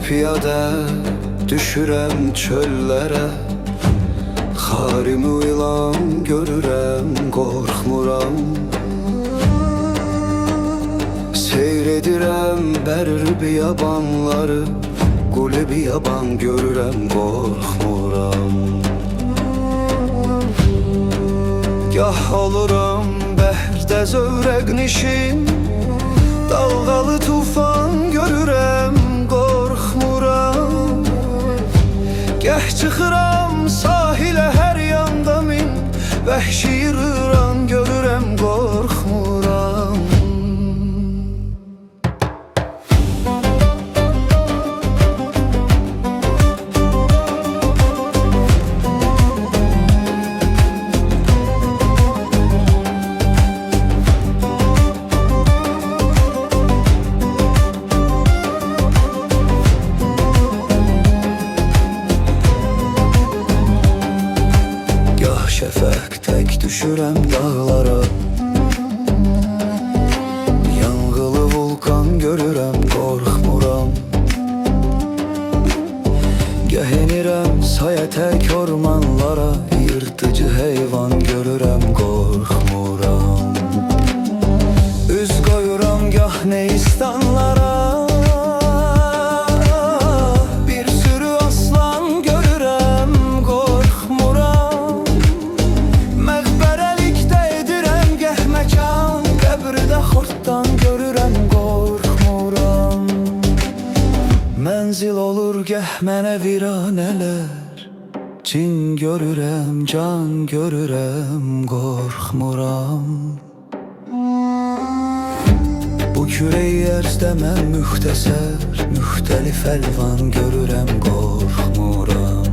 piyade düşürəm çöllərə. Xarimi ilan görürəm, qorxmuram. Seyr edirəm bər biyabanları, quli biyaban görürəm, qorxmuram. Gah oluram bəhərdə zövrəq nişin, dalğalı tufan görürəm, qorxmuram. Gəh çıxıram sahilə hər yanda min, vəhşi yırıran görürəm, qorxmuram. Şəfəq tək düşürəm dağlara, yanğılı vulkan görürəm, qorxmuram. Gəh enirəm saya tək ormanlara, yırtıcı heyvan görürəm, qorxmuram. Üz qoyuram gah Neistanlara, mənzil olur gəh mənə viranələr. Cin görürəm, can görürəm, qorxmuram. Bu kürəy ərzdə mən müxtəsər, müxtəlif əlvan görürəm, qorxmuram.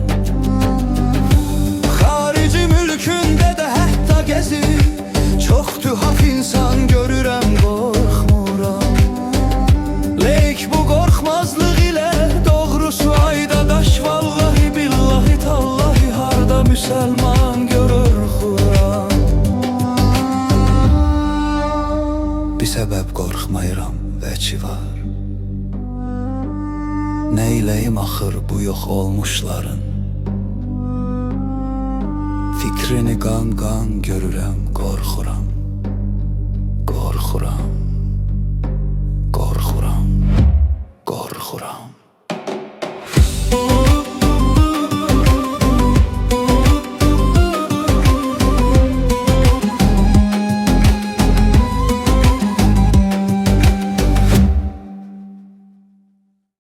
Xarici mülkündə də hətta gəzir, çox tühaf insan görürəm, qorxmuram. Leyk bu qorxmazlıq vallahi billahi tallahi harda müsəlman görür Xuram. Bir səbəb qorxmayıram vəci var. Neyləyim axır bu yox olmuşların, fikrini qan-qan görürəm, qorxuram, qorxuram.